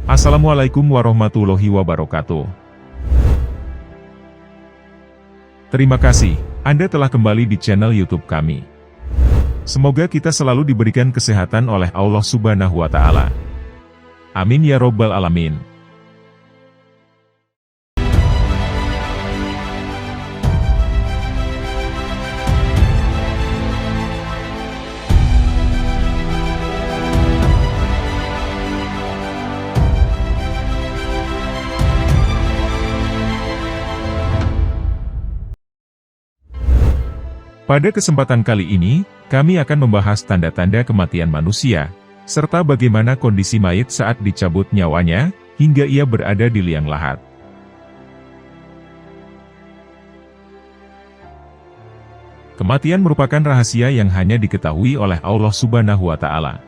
Assalamualaikum warahmatullahi wabarakatuh. Terima kasih, Anda telah kembali di channel YouTube kami. Semoga kita selalu diberikan kesehatan oleh Allah Subhanahu wa Ta'ala. Amin ya Robbal 'Alamin. Pada kesempatan kali ini, kami akan membahas tanda-tanda kematian manusia, serta bagaimana kondisi mayit saat dicabut nyawanya, hingga ia berada di liang lahat. Kematian merupakan rahasia yang hanya diketahui oleh Allah Subhanahu wa Ta'ala.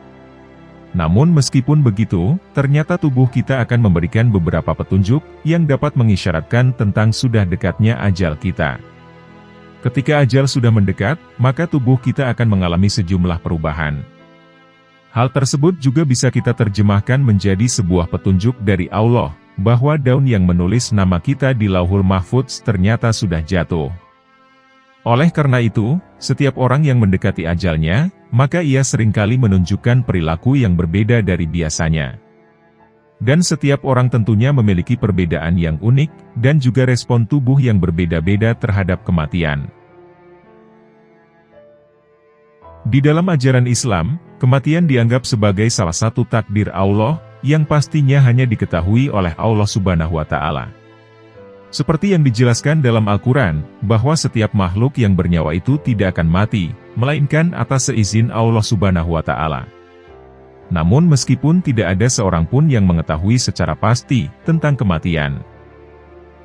Namun meskipun begitu, ternyata tubuh kita akan memberikan beberapa petunjuk yang dapat mengisyaratkan tentang sudah dekatnya ajal kita. Ketika ajal sudah mendekat, maka tubuh kita akan mengalami sejumlah perubahan. Hal tersebut juga bisa kita terjemahkan menjadi sebuah petunjuk dari Allah, bahwa daun yang menulis nama kita di Lauhul Mahfudz ternyata sudah jatuh. Oleh karena itu, setiap orang yang mendekati ajalnya, maka ia seringkali menunjukkan perilaku yang berbeda dari biasanya. Dan setiap orang tentunya memiliki perbedaan yang unik, dan juga respon tubuh yang berbeda-beda terhadap kematian. Di dalam ajaran Islam, kematian dianggap sebagai salah satu takdir Allah, yang pastinya hanya diketahui oleh Allah Subhanahu wa Ta'ala. Seperti yang dijelaskan dalam Al-Quran, bahwa setiap makhluk yang bernyawa itu tidak akan mati, melainkan atas seizin Allah Subhanahu wa Ta'ala. Namun meskipun tidak ada seorang pun yang mengetahui secara pasti tentang kematian.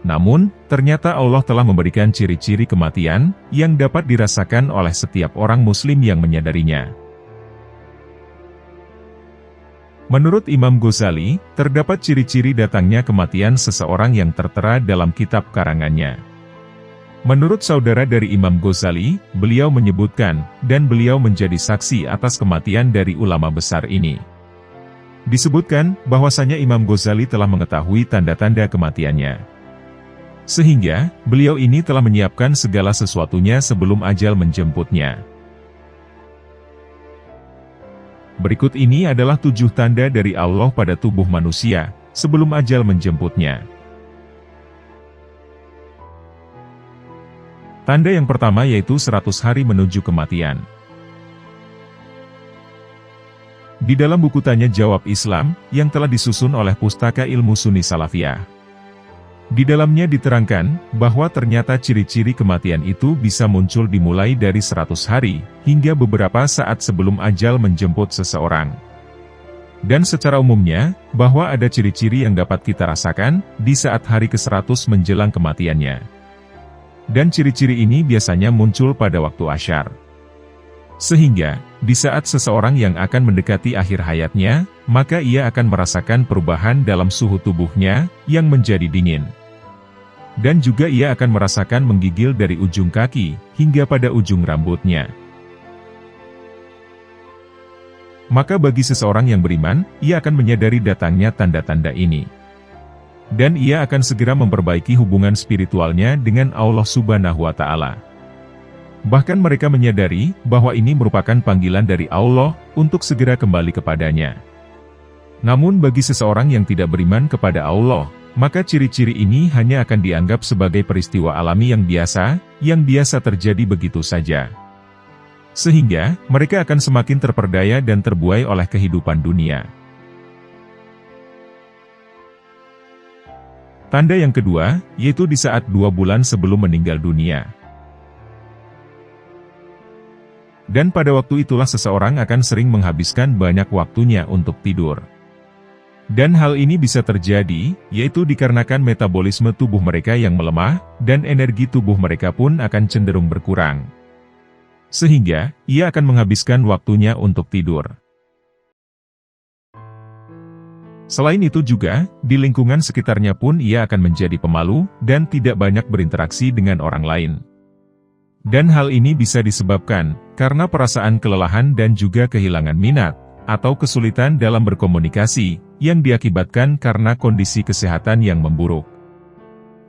Namun, ternyata Allah telah memberikan ciri-ciri kematian yang dapat dirasakan oleh setiap orang muslim yang menyadarinya. Menurut Imam Ghazali, terdapat ciri-ciri datangnya kematian seseorang yang tertera dalam kitab karangannya. Menurut saudara dari Imam Ghazali, beliau menyebutkan, dan beliau menjadi saksi atas kematian dari ulama besar ini. Disebutkan, bahwasanya Imam Ghazali telah mengetahui tanda-tanda kematiannya. Sehingga, beliau ini telah menyiapkan segala sesuatunya sebelum ajal menjemputnya. Berikut ini adalah 7 tanda dari Allah pada tubuh manusia, sebelum ajal menjemputnya. Tanda yang pertama yaitu 100 hari menuju kematian. Di dalam buku Tanya Jawab Islam, yang telah disusun oleh Pustaka Ilmu Sunni Salafiyah. Di dalamnya diterangkan, bahwa ternyata ciri-ciri kematian itu bisa muncul dimulai dari 100 hari, hingga beberapa saat sebelum ajal menjemput seseorang. Dan secara umumnya, bahwa ada ciri-ciri yang dapat kita rasakan, di saat hari ke-100 menjelang kematiannya. Dan ciri-ciri ini biasanya muncul pada waktu asyar. Sehingga, di saat seseorang yang akan mendekati akhir hayatnya, maka ia akan merasakan perubahan dalam suhu tubuhnya, yang menjadi dingin. Dan juga ia akan merasakan menggigil dari ujung kaki, hingga pada ujung rambutnya. Maka bagi seseorang yang beriman, ia akan menyadari datangnya tanda-tanda ini. Dan ia akan segera memperbaiki hubungan spiritualnya dengan Allah Subhanahu wa Ta'ala. Bahkan mereka menyadari bahwa ini merupakan panggilan dari Allah untuk segera kembali kepadanya. Namun bagi seseorang yang tidak beriman kepada Allah, maka ciri-ciri ini hanya akan dianggap sebagai peristiwa alami yang biasa terjadi begitu saja. Sehingga, mereka akan semakin terperdaya dan terbuai oleh kehidupan dunia. Tanda yang kedua, yaitu di saat 2 bulan sebelum meninggal dunia. Dan pada waktu itulah seseorang akan sering menghabiskan banyak waktunya untuk tidur. Dan hal ini bisa terjadi, yaitu dikarenakan metabolisme tubuh mereka yang melemah, dan energi tubuh mereka pun akan cenderung berkurang. Sehingga, ia akan menghabiskan waktunya untuk tidur. Selain itu juga, di lingkungan sekitarnya pun ia akan menjadi pemalu, dan tidak banyak berinteraksi dengan orang lain. Dan hal ini bisa disebabkan, karena perasaan kelelahan dan juga kehilangan minat, atau kesulitan dalam berkomunikasi, yang diakibatkan karena kondisi kesehatan yang memburuk.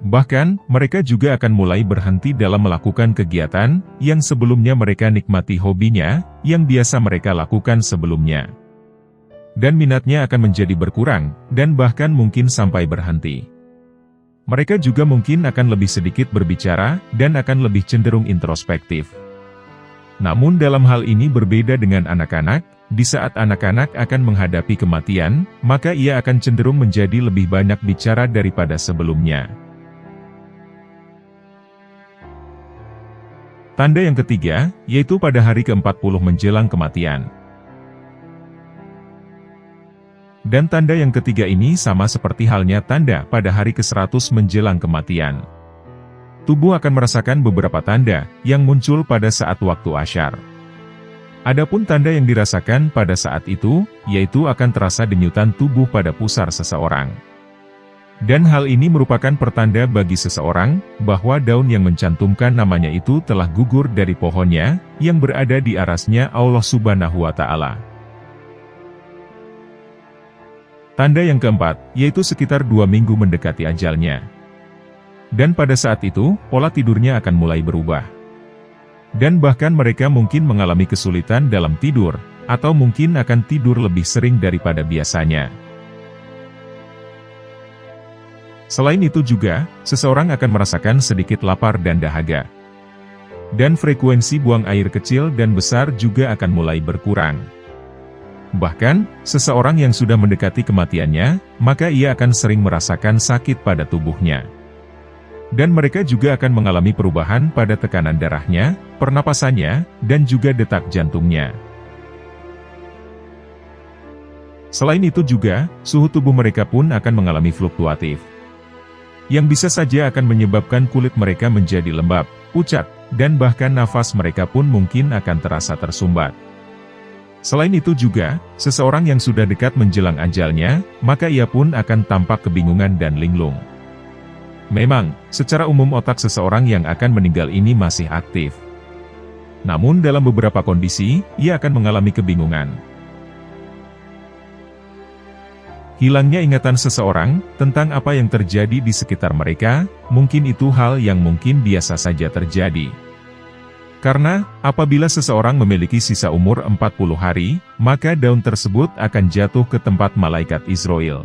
Bahkan, mereka juga akan mulai berhenti dalam melakukan kegiatan yang sebelumnya mereka nikmati hobinya, yang biasa mereka lakukan sebelumnya. Dan minatnya akan menjadi berkurang, dan bahkan mungkin sampai berhenti. Mereka juga mungkin akan lebih sedikit berbicara, dan akan lebih cenderung introspektif. Namun dalam hal ini berbeda dengan anak-anak, di saat anak-anak akan menghadapi kematian, maka ia akan cenderung menjadi lebih banyak bicara daripada sebelumnya. Tanda yang ketiga, yaitu pada hari ke-40 menjelang kematian. Dan tanda yang ketiga ini sama seperti halnya tanda pada hari ke-100 menjelang kematian. Tubuh akan merasakan beberapa tanda yang muncul pada saat waktu asyar. Adapun tanda yang dirasakan pada saat itu, yaitu akan terasa denyutan tubuh pada pusar seseorang. Dan hal ini merupakan pertanda bagi seseorang, bahwa daun yang mencantumkan namanya itu telah gugur dari pohonnya, yang berada di arasnya Allah Subhanahu wa Ta'ala. Tanda yang keempat, yaitu sekitar 2 minggu mendekati ajalnya. Dan pada saat itu, pola tidurnya akan mulai berubah. Dan bahkan mereka mungkin mengalami kesulitan dalam tidur, atau mungkin akan tidur lebih sering daripada biasanya. Selain itu juga, seseorang akan merasakan sedikit lapar dan dahaga. Dan frekuensi buang air kecil dan besar juga akan mulai berkurang. Bahkan, seseorang yang sudah mendekati kematiannya, maka ia akan sering merasakan sakit pada tubuhnya. Dan mereka juga akan mengalami perubahan pada tekanan darahnya, pernapasannya, dan juga detak jantungnya. Selain itu juga, suhu tubuh mereka pun akan mengalami fluktuatif. Yang bisa saja akan menyebabkan kulit mereka menjadi lembab, pucat, dan bahkan nafas mereka pun mungkin akan terasa tersumbat. Selain itu juga, seseorang yang sudah dekat menjelang ajalnya, maka ia pun akan tampak kebingungan dan linglung. Memang, secara umum otak seseorang yang akan meninggal ini masih aktif. Namun dalam beberapa kondisi, ia akan mengalami kebingungan. Hilangnya ingatan seseorang tentang apa yang terjadi di sekitar mereka, mungkin itu hal yang mungkin biasa saja terjadi. Karena, apabila seseorang memiliki sisa umur 40 hari, maka daun tersebut akan jatuh ke tempat malaikat Israel.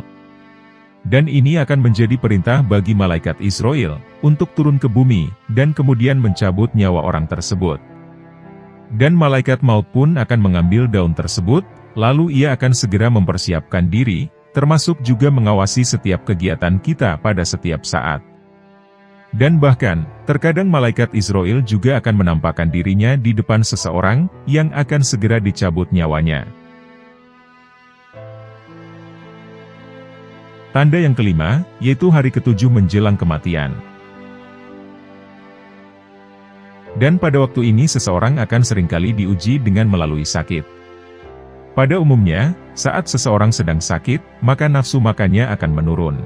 Dan ini akan menjadi perintah bagi malaikat Israel untuk turun ke bumi, dan kemudian mencabut nyawa orang tersebut. Dan malaikat maut pun akan mengambil daun tersebut, lalu ia akan segera mempersiapkan diri, termasuk juga mengawasi setiap kegiatan kita pada setiap saat. Dan bahkan, terkadang malaikat Israel juga akan menampakkan dirinya di depan seseorang, yang akan segera dicabut nyawanya. Tanda yang kelima, yaitu hari ke-7 menjelang kematian. Dan pada waktu ini seseorang akan seringkali diuji dengan melalui sakit. Pada umumnya, saat seseorang sedang sakit, maka nafsu makannya akan menurun.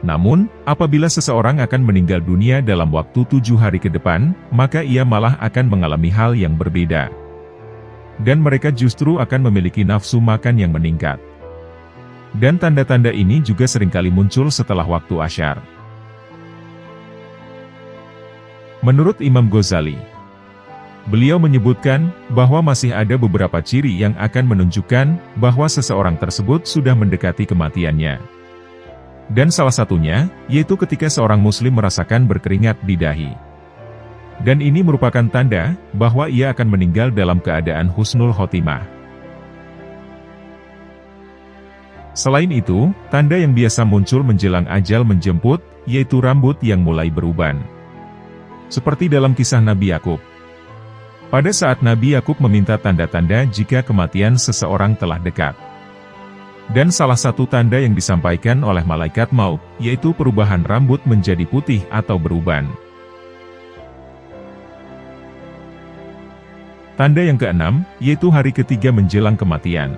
Namun, apabila seseorang akan meninggal dunia dalam waktu 7 hari ke depan, maka ia malah akan mengalami hal yang berbeda. Dan mereka justru akan memiliki nafsu makan yang meningkat. Dan tanda-tanda ini juga seringkali muncul setelah waktu asyar. Menurut Imam Ghazali, beliau menyebutkan bahwa masih ada beberapa ciri yang akan menunjukkan bahwa seseorang tersebut sudah mendekati kematiannya. Dan salah satunya, yaitu ketika seorang muslim merasakan berkeringat di dahi. Dan ini merupakan tanda bahwa ia akan meninggal dalam keadaan husnul khotimah. Selain itu, tanda yang biasa muncul menjelang ajal menjemput, yaitu rambut yang mulai beruban. Seperti dalam kisah Nabi Yakub. Pada saat Nabi Yakub meminta tanda-tanda jika kematian seseorang telah dekat. Dan salah satu tanda yang disampaikan oleh malaikat maut, yaitu perubahan rambut menjadi putih atau beruban. Tanda yang keenam, yaitu hari ketiga menjelang kematian.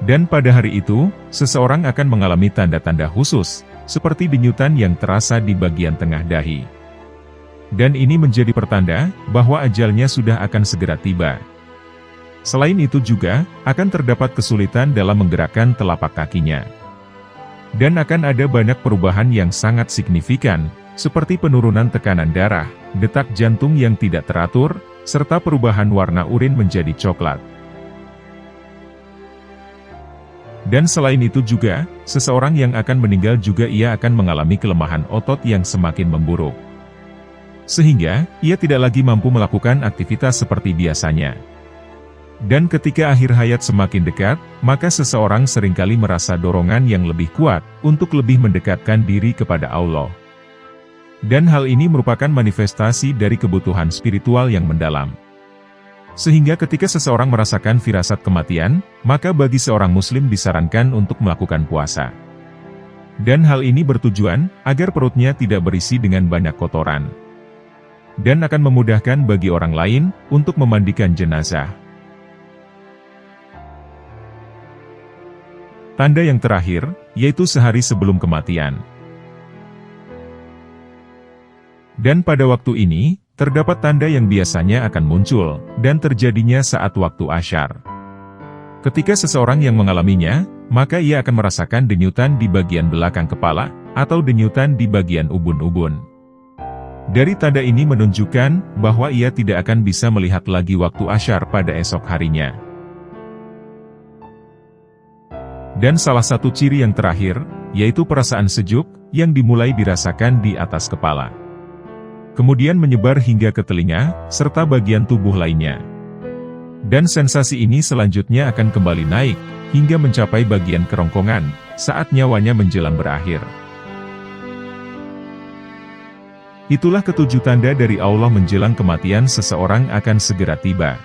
Dan pada hari itu, seseorang akan mengalami tanda-tanda khusus, seperti denyutan yang terasa di bagian tengah dahi. Dan ini menjadi pertanda bahwa ajalnya sudah akan segera tiba. Selain itu juga, akan terdapat kesulitan dalam menggerakkan telapak kakinya. Dan akan ada banyak perubahan yang sangat signifikan, seperti penurunan tekanan darah, detak jantung yang tidak teratur, serta perubahan warna urin menjadi coklat. Dan selain itu juga, seseorang yang akan meninggal juga ia akan mengalami kelemahan otot yang semakin memburuk. Sehingga, ia tidak lagi mampu melakukan aktivitas seperti biasanya. Dan ketika akhir hayat semakin dekat, maka seseorang seringkali merasa dorongan yang lebih kuat, untuk lebih mendekatkan diri kepada Allah. Dan hal ini merupakan manifestasi dari kebutuhan spiritual yang mendalam. Sehingga ketika seseorang merasakan firasat kematian, maka bagi seorang muslim disarankan untuk melakukan puasa. Dan hal ini bertujuan, agar perutnya tidak berisi dengan banyak kotoran. Dan akan memudahkan bagi orang lain, untuk memandikan jenazah. Tanda yang terakhir, yaitu sehari sebelum kematian. Dan pada waktu ini, terdapat tanda yang biasanya akan muncul, dan terjadinya saat waktu asyar. Ketika seseorang yang mengalaminya, maka ia akan merasakan denyutan di bagian belakang kepala, atau denyutan di bagian ubun-ubun. Dari tanda ini menunjukkan, bahwa ia tidak akan bisa melihat lagi waktu asyar pada esok harinya. Dan salah satu ciri yang terakhir, yaitu perasaan sejuk, yang dimulai dirasakan di atas kepala. Kemudian menyebar hingga ke telinga, serta bagian tubuh lainnya. Dan sensasi ini selanjutnya akan kembali naik, hingga mencapai bagian kerongkongan, saat nyawanya menjelang berakhir. Itulah ketujuh tanda dari Allah menjelang kematian seseorang akan segera tiba.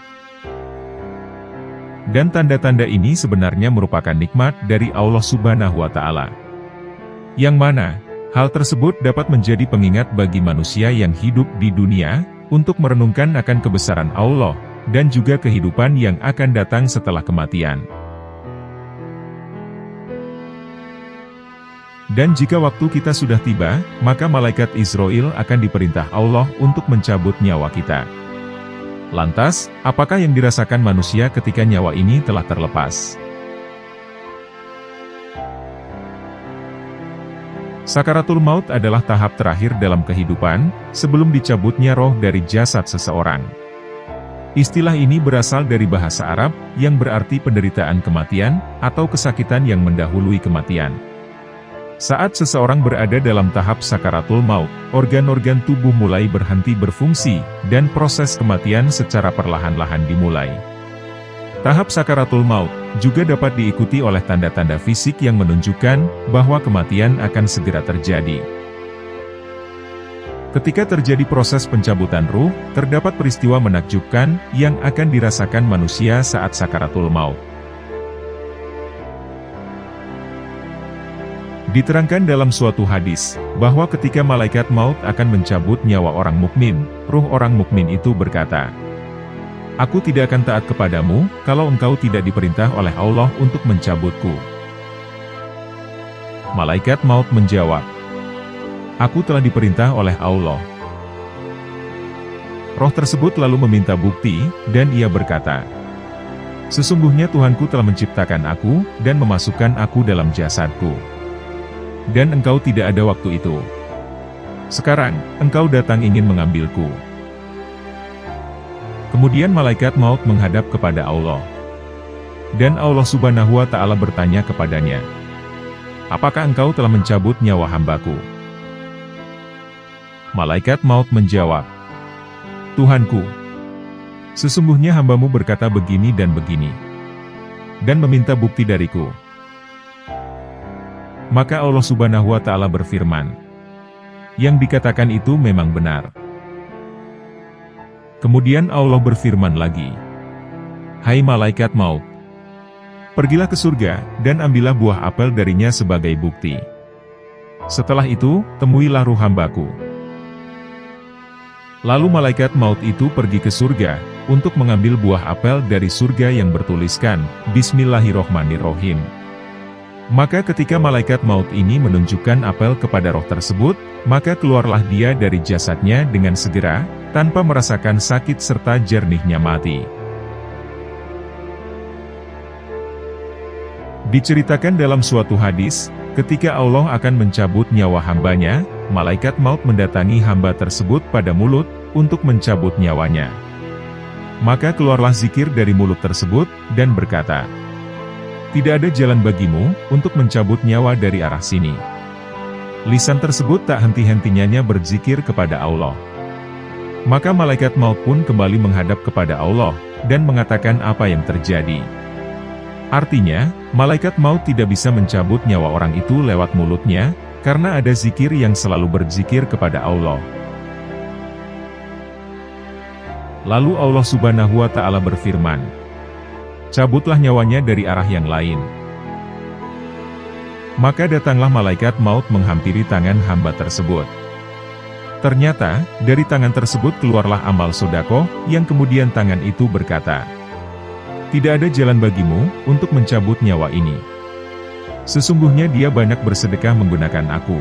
Dan tanda-tanda ini sebenarnya merupakan nikmat dari Allah Subhanahu wa Ta'ala. Yang mana, hal tersebut dapat menjadi pengingat bagi manusia yang hidup di dunia, untuk merenungkan akan kebesaran Allah, dan juga kehidupan yang akan datang setelah kematian. Dan jika waktu kita sudah tiba, maka malaikat Israel akan diperintah Allah untuk mencabut nyawa kita. Lantas, apakah yang dirasakan manusia ketika nyawa ini telah terlepas? Sakaratul maut adalah tahap terakhir dalam kehidupan, sebelum dicabutnya roh dari jasad seseorang. Istilah ini berasal dari bahasa Arab, yang berarti penderitaan kematian, atau kesakitan yang mendahului kematian. Saat seseorang berada dalam tahap sakaratul maut, organ-organ tubuh mulai berhenti berfungsi, dan proses kematian secara perlahan-lahan dimulai. Tahap sakaratul maut juga dapat diikuti oleh tanda-tanda fisik yang menunjukkan bahwa kematian akan segera terjadi. Ketika terjadi proses pencabutan ruh, terdapat peristiwa menakjubkan yang akan dirasakan manusia saat sakaratul maut. Diterangkan dalam suatu hadis, bahwa ketika malaikat maut akan mencabut nyawa orang mukmin, ruh orang mukmin itu berkata, "Aku tidak akan taat kepadamu, kalau engkau tidak diperintah oleh Allah untuk mencabutku." Malaikat maut menjawab, "Aku telah diperintah oleh Allah." Roh tersebut lalu meminta bukti, dan ia berkata, "Sesungguhnya Tuhanku telah menciptakan aku, dan memasukkan aku dalam jasadku. Dan engkau tidak ada waktu itu. Sekarang, engkau datang ingin mengambilku." Kemudian malaikat maut menghadap kepada Allah. Dan Allah Subhanahu wa Ta'ala bertanya kepadanya, "Apakah engkau telah mencabut nyawa hambaku?" Malaikat maut menjawab, "Tuhanku, sesungguhnya hambamu berkata begini dan begini, dan meminta bukti dariku." Maka Allah Subhanahu wa Ta'ala berfirman, "Yang dikatakan itu memang benar." Kemudian Allah berfirman lagi, "Hai malaikat maut, pergilah ke surga, dan ambillah buah apel darinya sebagai bukti. Setelah itu, temuilah ruh hambaku." Lalu malaikat maut itu pergi ke surga, untuk mengambil buah apel dari surga yang bertuliskan, Bismillahirrohmanirrohim. Maka ketika malaikat maut ini menunjukkan apel kepada roh tersebut, maka keluarlah dia dari jasadnya dengan segera, tanpa merasakan sakit serta jernihnya mati. Diceritakan dalam suatu hadis, ketika Allah akan mencabut nyawa hambanya, malaikat maut mendatangi hamba tersebut pada mulut, untuk mencabut nyawanya. Maka keluarlah zikir dari mulut tersebut, dan berkata, "Tidak ada jalan bagimu, untuk mencabut nyawa dari arah sini." Lisan tersebut tak henti-hentinya berzikir kepada Allah. Maka malaikat maut pun kembali menghadap kepada Allah, dan mengatakan apa yang terjadi. Artinya, malaikat maut tidak bisa mencabut nyawa orang itu lewat mulutnya, karena ada zikir yang selalu berzikir kepada Allah. Lalu Allah Subhanahu wa Ta'ala berfirman, "Cabutlah nyawanya dari arah yang lain." Maka datanglah malaikat maut menghampiri tangan hamba tersebut. Ternyata, dari tangan tersebut keluarlah amal sedekah, yang kemudian tangan itu berkata, "Tidak ada jalan bagimu, untuk mencabut nyawa ini. Sesungguhnya dia banyak bersedekah menggunakan aku."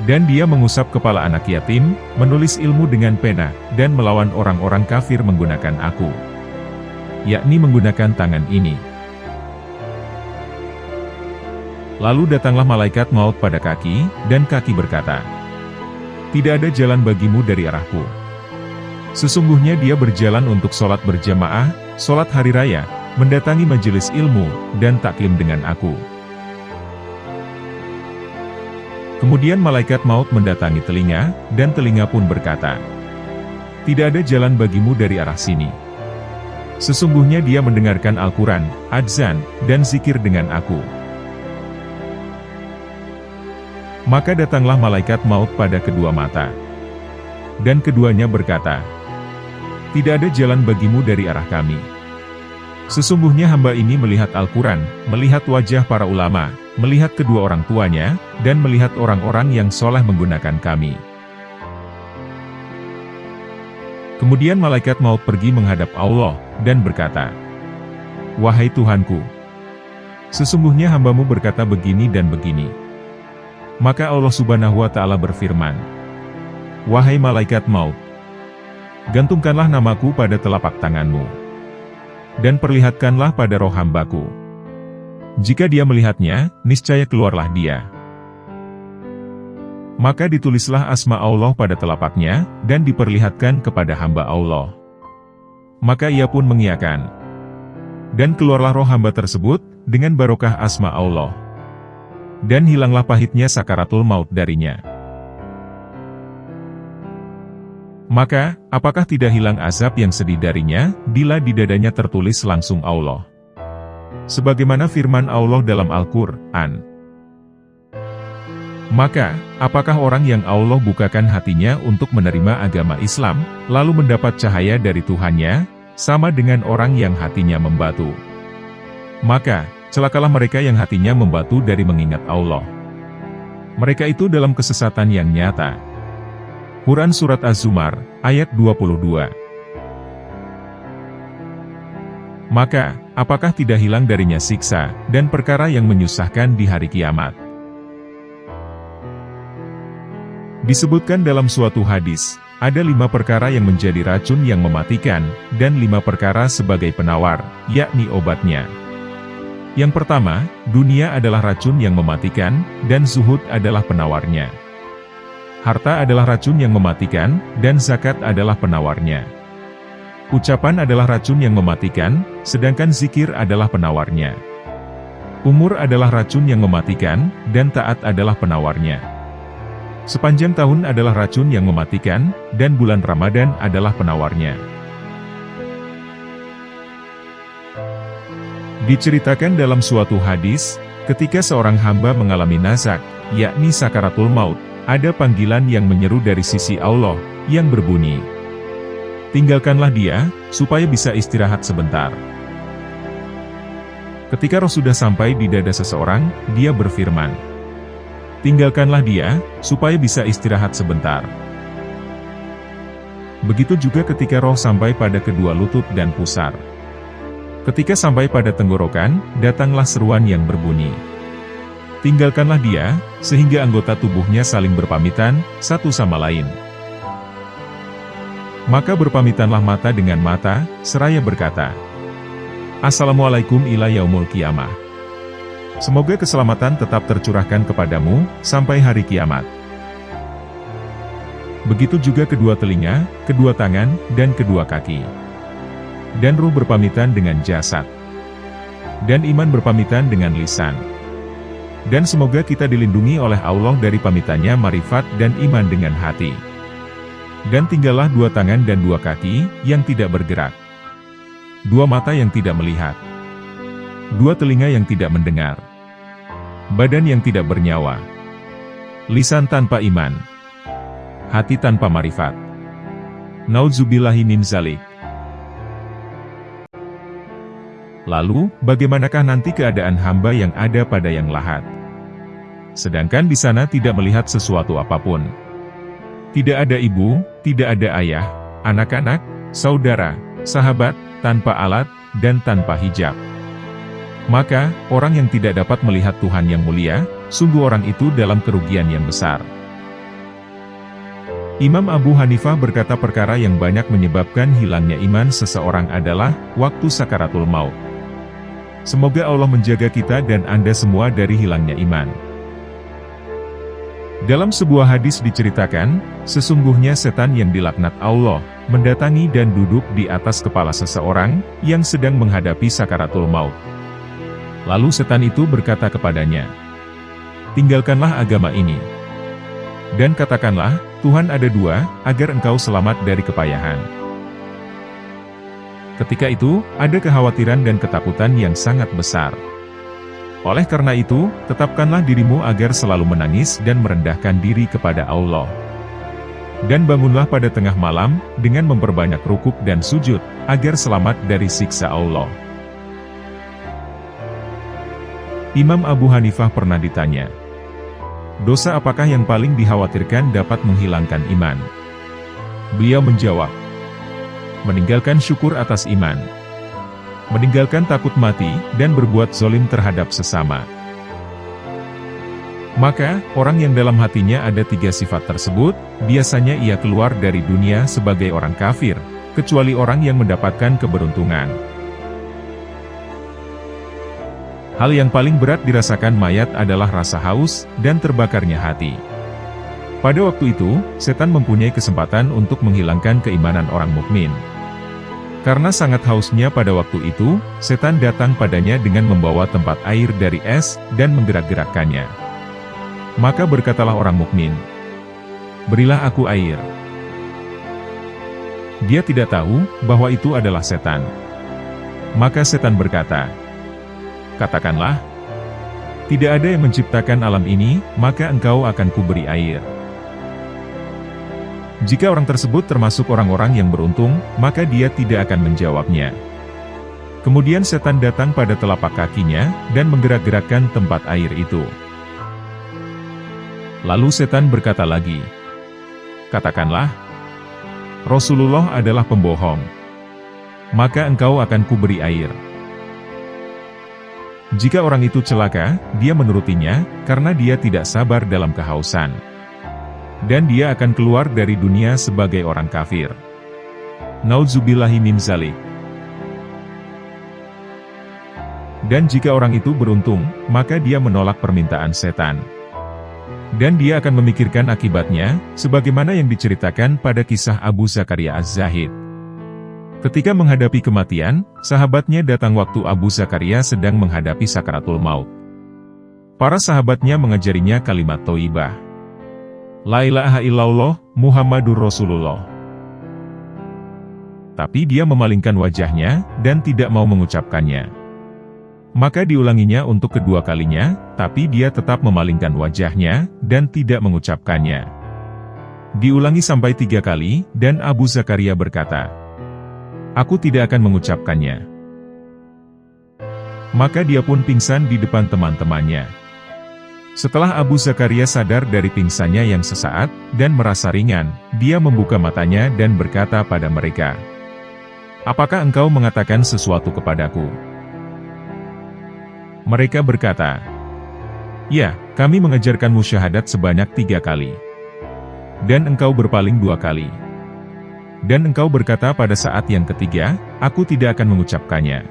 Dan dia mengusap kepala anak yatim, menulis ilmu dengan pena, dan melawan orang-orang kafir menggunakan aku. Yakni menggunakan tangan ini. Lalu datanglah malaikat maut pada kaki, dan kaki berkata, "Tidak ada jalan bagimu dari arahku. Sesungguhnya dia berjalan untuk sholat berjamaah, sholat hari raya, mendatangi majelis ilmu, dan taklim dengan aku." Kemudian malaikat maut mendatangi telinga, dan telinga pun berkata, "Tidak ada jalan bagimu dari arah sini. Sesungguhnya dia mendengarkan Al-Quran, adzan, dan zikir dengan aku." Maka datanglah malaikat maut pada kedua mata. Dan keduanya berkata, "Tidak ada jalan bagimu dari arah kami. Sesungguhnya hamba ini melihat Al-Quran, melihat wajah para ulama, melihat kedua orang tuanya, dan melihat orang-orang yang soleh menggunakan kami." Kemudian malaikat maut pergi menghadap Allah, dan berkata, "Wahai Tuhanku, sesungguhnya hambamu berkata begini dan begini." Maka Allah Subhanahu wa Ta'ala berfirman, "Wahai malaikat maut, gantungkanlah namaku pada telapak tanganmu, dan perlihatkanlah pada roh hambaku. Jika dia melihatnya, niscaya keluarlah dia." Maka ditulislah asma Allah pada telapaknya, dan diperlihatkan kepada hamba Allah. Maka ia pun mengiyakan. Dan keluarlah roh hamba tersebut, dengan barokah asma Allah. Dan hilanglah pahitnya sakaratul maut darinya. Maka, apakah tidak hilang azab yang sedih darinya, bila di dadanya tertulis langsung Allah? Sebagaimana firman Allah dalam Al-Quran. Maka, apakah orang yang Allah bukakan hatinya untuk menerima agama Islam, lalu mendapat cahaya dari Tuhannya, sama dengan orang yang hatinya membatu? Maka, celakalah mereka yang hatinya membatu dari mengingat Allah. Mereka itu dalam kesesatan yang nyata. Quran Surat Az-Zumar, ayat 22. Maka, apakah tidak hilang darinya siksa, dan perkara yang menyusahkan di hari kiamat? Disebutkan dalam suatu hadis, ada 5 perkara yang menjadi racun yang mematikan, dan 5 perkara sebagai penawar, yakni obatnya. Yang pertama, dunia adalah racun yang mematikan, dan zuhud adalah penawarnya. Harta adalah racun yang mematikan, dan zakat adalah penawarnya. Ucapan adalah racun yang mematikan, sedangkan zikir adalah penawarnya. Umur adalah racun yang mematikan, dan taat adalah penawarnya. Sepanjang tahun adalah racun yang mematikan, dan bulan Ramadan adalah penawarnya. Diceritakan dalam suatu hadis, ketika seorang hamba mengalami nazak, yakni sakaratul maut, ada panggilan yang menyeru dari sisi Allah, yang berbunyi, "Tinggalkanlah dia, supaya bisa istirahat sebentar." Ketika roh sudah sampai di dada seseorang, dia berfirman, "Tinggalkanlah dia, supaya bisa istirahat sebentar." Begitu juga ketika roh sampai pada kedua lutut dan pusar. Ketika sampai pada tenggorokan, datanglah seruan yang berbunyi, "Tinggalkanlah dia," sehingga anggota tubuhnya saling berpamitan, satu sama lain. Maka berpamitanlah mata dengan mata, seraya berkata, "Assalamualaikum ila yaumul qiyamah." Semoga keselamatan tetap tercurahkan kepadamu, sampai hari kiamat. Begitu juga kedua telinga, kedua tangan, dan kedua kaki. Dan ruh berpamitan dengan jasad. Dan iman berpamitan dengan lisan. Dan semoga kita dilindungi oleh Allah dari pamitannya marifat dan iman dengan hati. Dan tinggallah dua tangan dan dua kaki, yang tidak bergerak. Dua mata yang tidak melihat. Dua telinga yang tidak mendengar. Badan yang tidak bernyawa. Lisan tanpa iman. Hati tanpa marifat. Nauzubillahi min zalik. Lalu, bagaimanakah nanti keadaan hamba yang ada pada yang lahat? Sedangkan di sana tidak melihat sesuatu apapun. Tidak ada ibu, tidak ada ayah, anak-anak, saudara, sahabat, tanpa alat, dan tanpa hijab. Maka, orang yang tidak dapat melihat Tuhan yang mulia, sungguh orang itu dalam kerugian yang besar. Imam Abu Hanifah berkata perkara yang banyak menyebabkan hilangnya iman seseorang adalah waktu sakaratul maut. Semoga Allah menjaga kita dan Anda semua dari hilangnya iman. Dalam sebuah hadis diceritakan, sesungguhnya setan yang dilaknat Allah, mendatangi dan duduk di atas kepala seseorang, yang sedang menghadapi sakaratul maut. Lalu setan itu berkata kepadanya, "Tinggalkanlah agama ini. Dan katakanlah, Tuhan ada dua, agar engkau selamat dari kepayahan." Ketika itu, ada kekhawatiran dan ketakutan yang sangat besar. Oleh karena itu, tetapkanlah dirimu agar selalu menangis dan merendahkan diri kepada Allah. Dan bangunlah pada tengah malam, dengan memperbanyak rukuk dan sujud, agar selamat dari siksa Allah. Imam Abu Hanifah pernah ditanya, dosa apakah yang paling dikhawatirkan dapat menghilangkan iman? Beliau menjawab, meninggalkan syukur atas iman, meninggalkan takut mati, dan berbuat zalim terhadap sesama. Maka, orang yang dalam hatinya ada tiga sifat tersebut, biasanya ia keluar dari dunia sebagai orang kafir, kecuali orang yang mendapatkan keberuntungan. Hal yang paling berat dirasakan mayat adalah rasa haus, dan terbakarnya hati. Pada waktu itu, setan mempunyai kesempatan untuk menghilangkan keimanan orang mukmin. Karena sangat hausnya pada waktu itu, setan datang padanya dengan membawa tempat air dari es, dan menggerak-gerakkannya. Maka berkatalah orang mukmin, "Berilah aku air." Dia tidak tahu, bahwa itu adalah setan. Maka setan berkata, "Katakanlah, tidak ada yang menciptakan alam ini, maka engkau akan kuberi air." Jika orang tersebut termasuk orang-orang yang beruntung, maka dia tidak akan menjawabnya. Kemudian setan datang pada telapak kakinya, dan menggerak-gerakkan tempat air itu. Lalu setan berkata lagi, "Katakanlah, Rasulullah adalah pembohong. Maka engkau akan kuberi air." Jika orang itu celaka, dia menurutinya, karena dia tidak sabar dalam kehausan. Dan dia akan keluar dari dunia sebagai orang kafir. Nauzubillahi min zalik. Dan jika orang itu beruntung, maka dia menolak permintaan setan. Dan dia akan memikirkan akibatnya, sebagaimana yang diceritakan pada kisah Abu Zakaria Az-Zahid. Ketika menghadapi kematian, sahabatnya datang waktu Abu Zakaria sedang menghadapi sakaratul maut. Para sahabatnya mengajarinya kalimat thayyibah, "La ilaha illallah, Muhammadur Rasulullah." Tapi dia memalingkan wajahnya, dan tidak mau mengucapkannya. Maka diulanginya untuk kedua kalinya, tapi dia tetap memalingkan wajahnya, dan tidak mengucapkannya. Diulangi sampai 3 kali, dan Abu Zakaria berkata, "Aku tidak akan mengucapkannya." Maka dia pun pingsan di depan teman-temannya. Setelah Abu Zakaria sadar dari pingsannya yang sesaat, dan merasa ringan, dia membuka matanya dan berkata pada mereka, "Apakah engkau mengatakan sesuatu kepadaku?" Mereka berkata, "Ya, kami mengajarkanmu syahadat sebanyak 3 kali. Dan engkau berpaling 2 kali. Dan engkau berkata pada saat yang ketiga, aku tidak akan mengucapkannya."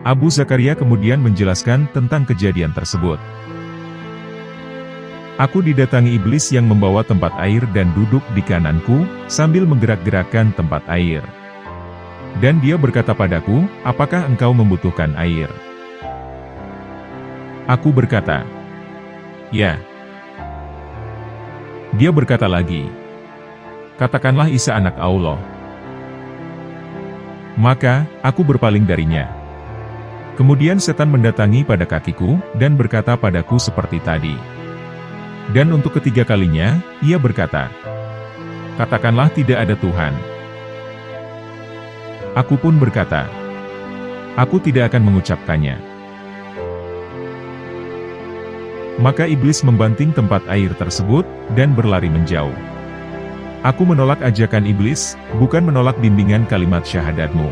Abu Zakaria kemudian menjelaskan tentang kejadian tersebut. Aku didatangi iblis yang membawa tempat air dan duduk di kananku, sambil menggerak-gerakkan tempat air. Dan dia berkata padaku, apakah engkau membutuhkan air? Aku berkata, ya. Dia berkata lagi, katakanlah Isa anak Allah. Maka, aku berpaling darinya. Kemudian setan mendatangi pada kakiku, dan berkata padaku seperti tadi. Dan untuk ketiga kalinya, ia berkata, katakanlah tidak ada Tuhan. Aku pun berkata, aku tidak akan mengucapkannya. Maka iblis membanting tempat air tersebut, dan berlari menjauh. Aku menolak ajakan iblis, bukan menolak bimbingan kalimat syahadatmu.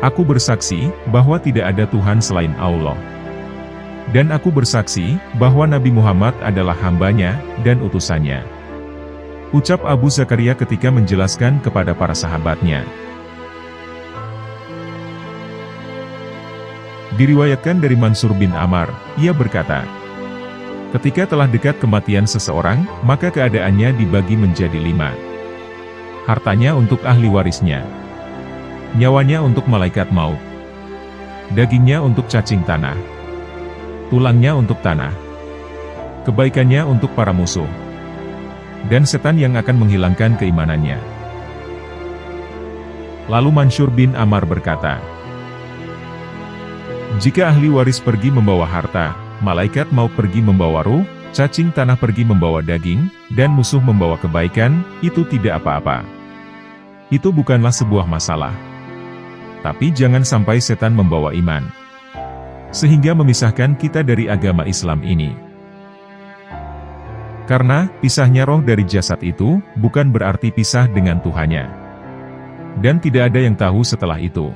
Aku bersaksi, bahwa tidak ada Tuhan selain Allah. Dan aku bersaksi, bahwa Nabi Muhammad adalah hambanya, dan utusannya. Ucap Abu Zakaria ketika menjelaskan kepada para sahabatnya. Diriwayatkan dari Mansur bin Ammar, ia berkata, ketika telah dekat kematian seseorang, maka keadaannya dibagi menjadi 5. Hartanya untuk ahli warisnya. Nyawanya untuk malaikat maut. Dagingnya untuk cacing tanah. Tulangnya untuk tanah. Kebaikannya untuk para musuh. Dan setan yang akan menghilangkan keimanannya. Lalu Mansur bin Ammar berkata, jika ahli waris pergi membawa harta, malaikat maut pergi membawa ruh, cacing tanah pergi membawa daging, dan musuh membawa kebaikan, itu tidak apa-apa. Itu bukanlah sebuah masalah. Tapi jangan sampai setan membawa iman. Sehingga memisahkan kita dari agama Islam ini. Karena, pisahnya roh dari jasad itu, bukan berarti pisah dengan Tuhannya. Dan tidak ada yang tahu setelah itu.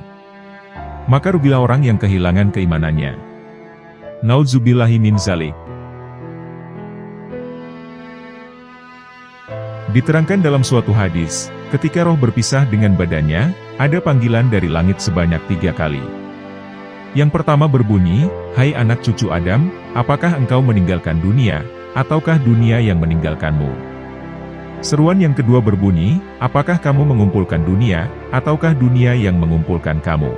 Maka rugilah orang yang kehilangan keimanannya. Nauzubillahi min zalik. Diterangkan dalam suatu hadis, ketika roh berpisah dengan badannya, ada panggilan dari langit sebanyak 3 kali. Yang pertama berbunyi, hai anak cucu Adam, apakah engkau meninggalkan dunia, ataukah dunia yang meninggalkanmu? Seruan yang kedua berbunyi, apakah kamu mengumpulkan dunia, ataukah dunia yang mengumpulkan kamu?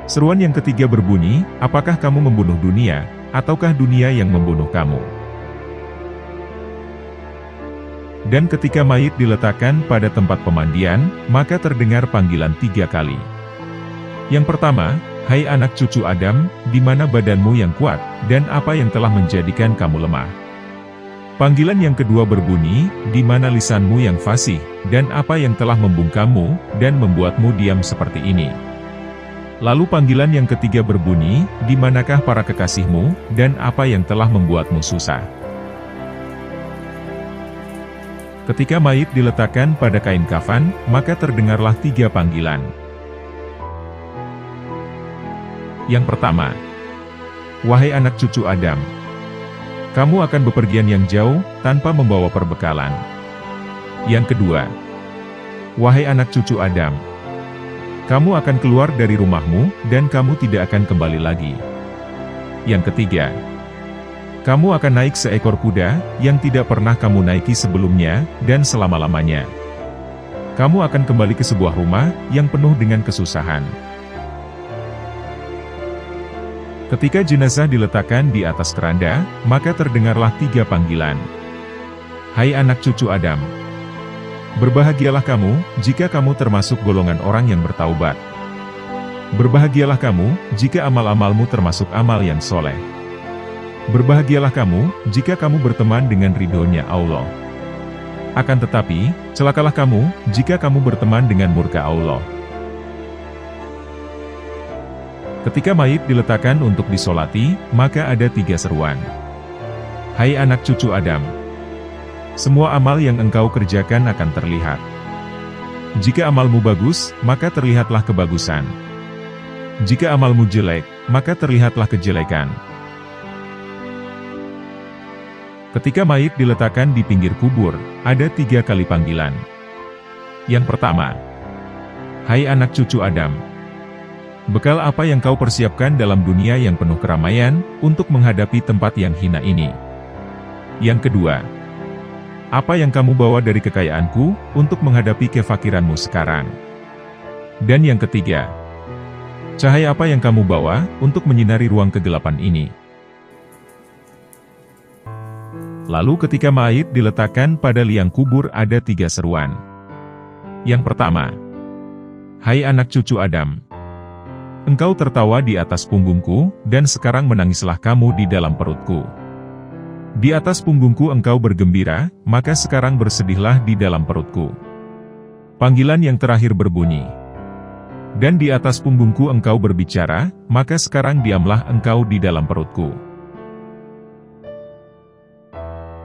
Seruan yang ketiga berbunyi, apakah kamu membunuh dunia, ataukah dunia yang membunuh kamu? Dan ketika mayit diletakkan pada tempat pemandian, maka terdengar panggilan 3 kali. Yang pertama, hai anak cucu Adam, di mana badanmu yang kuat, dan apa yang telah menjadikan kamu lemah? Panggilan yang kedua berbunyi, di mana lisanmu yang fasih, dan apa yang telah membungkammu, dan membuatmu diam seperti ini? Lalu panggilan yang ketiga berbunyi, di manakah para kekasihmu, dan apa yang telah membuatmu susah? Ketika mayit diletakkan pada kain kafan, maka terdengarlah 3 panggilan. Yang pertama, wahai anak cucu Adam, kamu akan bepergian yang jauh, tanpa membawa perbekalan. Yang kedua, wahai anak cucu Adam, kamu akan keluar dari rumahmu, dan kamu tidak akan kembali lagi. Yang ketiga, kamu akan naik seekor kuda, yang tidak pernah kamu naiki sebelumnya, dan selama-lamanya. Kamu akan kembali ke sebuah rumah, yang penuh dengan kesusahan. Ketika jenazah diletakkan di atas keranda, maka terdengarlah 3 panggilan. Hai anak cucu Adam, berbahagialah kamu, jika kamu termasuk golongan orang yang bertaubat. Berbahagialah kamu, jika amal-amalmu termasuk amal yang soleh. Berbahagialah kamu, jika kamu berteman dengan ridhonya Allah. Akan tetapi, celakalah kamu, jika kamu berteman dengan murka Allah. Ketika mayit diletakkan untuk disolati, maka ada 3 seruan. Hai anak cucu Adam, semua amal yang engkau kerjakan akan terlihat. Jika amalmu bagus, maka terlihatlah kebagusan. Jika amalmu jelek, maka terlihatlah kejelekan. Ketika mayit diletakkan di pinggir kubur, ada 3 kali panggilan. Yang pertama, hai anak cucu Adam, Bekal apa yang kau persiapkan dalam dunia yang penuh keramaian, untuk menghadapi tempat yang hina ini? Yang kedua, apa yang kamu bawa dari kekayaanku, untuk menghadapi kefakiranmu sekarang? Dan yang ketiga, cahaya apa yang kamu bawa, untuk menyinari ruang kegelapan ini? Lalu ketika mayit diletakkan pada liang kubur ada 3 seruan. Yang pertama, hai anak cucu Adam, engkau tertawa di atas punggungku, dan sekarang menangislah kamu di dalam perutku. Di atas punggungku engkau bergembira, maka sekarang bersedihlah di dalam perutku. Panggilan yang terakhir berbunyi, dan di atas punggungku engkau berbicara, maka sekarang diamlah engkau di dalam perutku.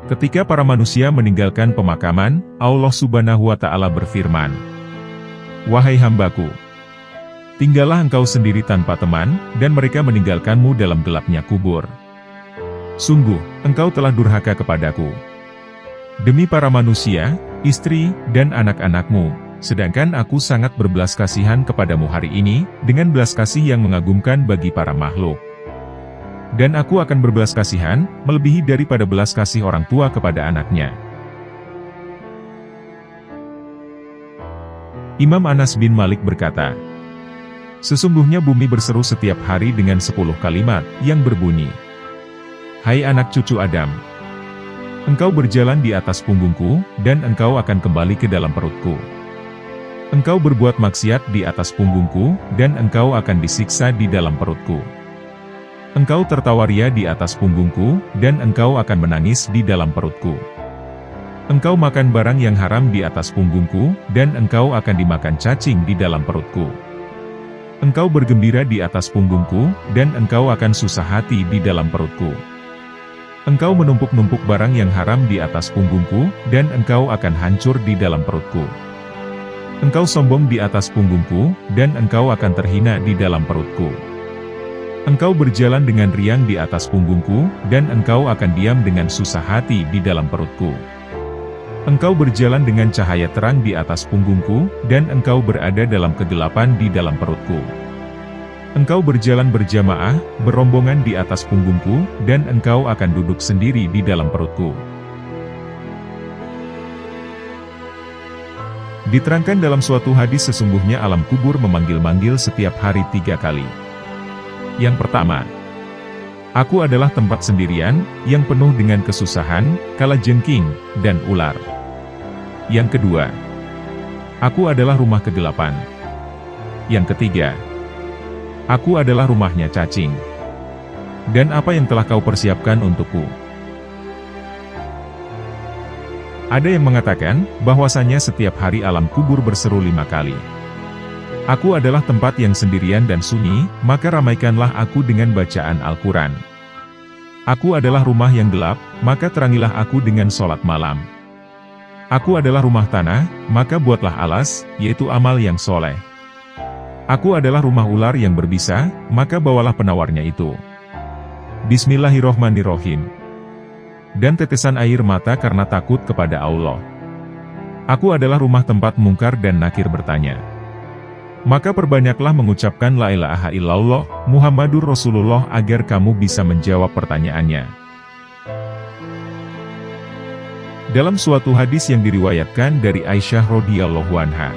Ketika para manusia meninggalkan pemakaman, Allah Subhanahu wa Ta'ala berfirman, wahai hambaku, tinggallah engkau sendiri tanpa teman, dan mereka meninggalkanmu dalam gelapnya kubur. Sungguh, engkau telah durhaka kepadaku. Demi para manusia, istri, dan anak-anakmu, sedangkan aku sangat berbelas kasihan kepadamu hari ini, dengan belas kasih yang mengagumkan bagi para makhluk. Dan aku akan berbelas kasihan, melebihi daripada belas kasih orang tua kepada anaknya. Imam Anas bin Malik berkata, sesungguhnya bumi berseru setiap hari dengan 10 kalimat, yang berbunyi, hai anak cucu Adam, engkau berjalan di atas punggungku, dan engkau akan kembali ke dalam perutku. Engkau berbuat maksiat di atas punggungku, dan engkau akan disiksa di dalam perutku. Engkau tertawa ria di atas punggungku, dan engkau akan menangis di dalam perutku. Engkau makan barang yang haram di atas punggungku, dan engkau akan dimakan cacing di dalam perutku. Engkau bergembira di atas punggungku, dan engkau akan susah hati di dalam perutku. Engkau menumpuk-numpuk barang yang haram di atas punggungku, dan engkau akan hancur di dalam perutku. Engkau sombong di atas punggungku, dan engkau akan terhina di dalam perutku. Engkau berjalan dengan riang di atas punggungku, dan engkau akan diam dengan susah hati di dalam perutku. Engkau berjalan dengan cahaya terang di atas punggungku, dan engkau berada dalam kegelapan di dalam perutku. Engkau berjalan berjamaah, berombongan di atas punggungku, dan engkau akan duduk sendiri di dalam perutku. Diterangkan dalam suatu hadis sesungguhnya alam kubur memanggil-manggil setiap hari 3 kali. Yang pertama, aku adalah tempat sendirian, yang penuh dengan kesusahan, kalajengking, dan ular. Yang kedua, aku adalah rumah kegelapan. Yang ketiga, aku adalah rumahnya cacing. Dan apa yang telah kau persiapkan untukku? Ada yang mengatakan, bahwasanya setiap hari alam kubur berseru 5 kali. Aku adalah tempat yang sendirian dan sunyi, maka ramaikanlah aku dengan bacaan Al-Quran. Aku adalah rumah yang gelap, maka terangilah aku dengan sholat malam. Aku adalah rumah tanah, maka buatlah alas, yaitu amal yang soleh. Aku adalah rumah ular yang berbisa, maka bawalah penawarnya itu. Bismillahirrohmanirrohim. Dan tetesan air mata karena takut kepada Allah. Aku adalah rumah tempat mungkar dan nakir bertanya. Maka perbanyaklah mengucapkan la ilaha illallah, Muhammadur Rasulullah agar kamu bisa menjawab pertanyaannya. Dalam suatu hadis yang diriwayatkan dari Aisyah radhiyallahu anha,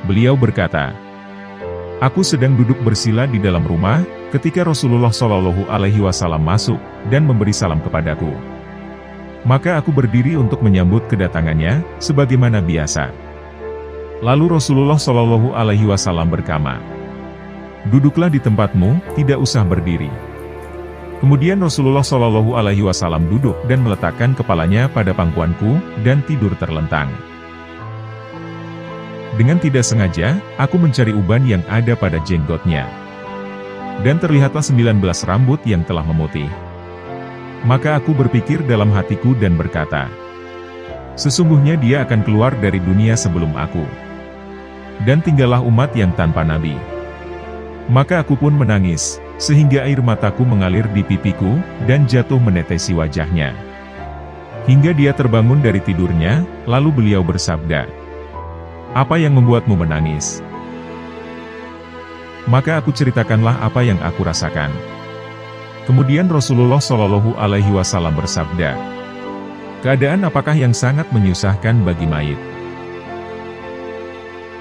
beliau berkata, aku sedang duduk bersila di dalam rumah, ketika Rasulullah Shallallahu Alaihi Wasallam masuk, dan memberi salam kepadaku. Maka aku berdiri untuk menyambut kedatangannya, sebagaimana biasa. Lalu Rasulullah Shallallahu Alaihi Wasallam berkata, duduklah di tempatmu, tidak usah berdiri. Kemudian Rasulullah Shallallahu Alaihi Wasallam duduk dan meletakkan kepalanya pada pangkuanku, dan tidur terlentang. Dengan tidak sengaja, aku mencari uban yang ada pada jenggotnya. Dan terlihatlah 19 rambut yang telah memutih. Maka aku berpikir dalam hatiku dan berkata, sesungguhnya dia akan keluar dari dunia sebelum aku. Dan tinggallah umat yang tanpa nabi. Maka aku pun menangis, sehingga air mataku mengalir di pipiku, dan jatuh menetesi wajahnya. Hingga dia terbangun dari tidurnya, lalu beliau bersabda, apa yang membuatmu menangis? Maka aku ceritakanlah apa yang aku rasakan. Kemudian Rasulullah Shallallahu Alaihi Wasallam bersabda, keadaan apakah yang sangat menyusahkan bagi mayit?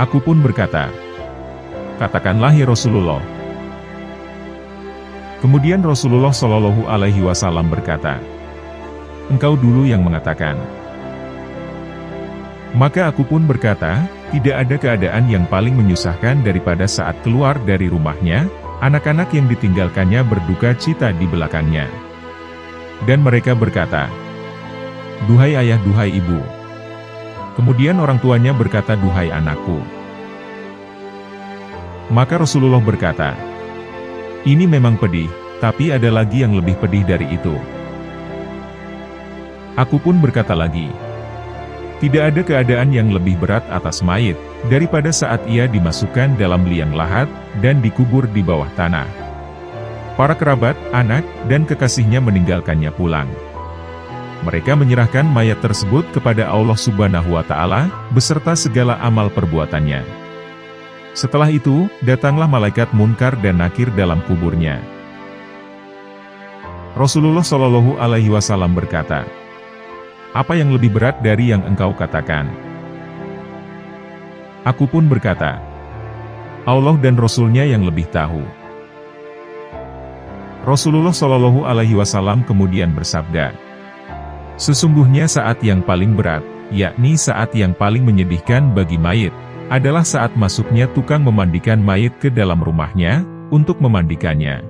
Aku pun berkata, katakanlah ya Rasulullah. Kemudian Rasulullah Shallallahu Alaihi Wasallam berkata, engkau dulu yang mengatakan. Maka aku pun berkata, tidak ada keadaan yang paling menyusahkan daripada saat keluar dari rumahnya, anak-anak yang ditinggalkannya berduka cita di belakangnya. Dan mereka berkata, duhai ayah, duhai ibu. Kemudian orang tuanya berkata, duhai anakku. Maka Rasulullah berkata, ini memang pedih, tapi ada lagi yang lebih pedih dari itu. Aku pun berkata lagi, tidak ada keadaan yang lebih berat atas mayit, daripada saat ia dimasukkan dalam liang lahat, dan dikubur di bawah tanah. Para kerabat, anak, dan kekasihnya meninggalkannya pulang. Mereka menyerahkan mayat tersebut kepada Allah Subhanahu wa Ta'ala, beserta segala amal perbuatannya. Setelah itu, datanglah malaikat Munkar dan Nakir dalam kuburnya. Rasulullah Shallallahu Alaihi Wasallam berkata, apa yang lebih berat dari yang engkau katakan? Aku pun berkata, Allah dan Rasul-Nya yang lebih tahu. Rasulullah Shallallahu Alaihi Wasallam kemudian bersabda, sesungguhnya saat yang paling berat, yakni saat yang paling menyedihkan bagi mayit, adalah saat masuknya tukang memandikan mayit ke dalam rumahnya, untuk memandikannya.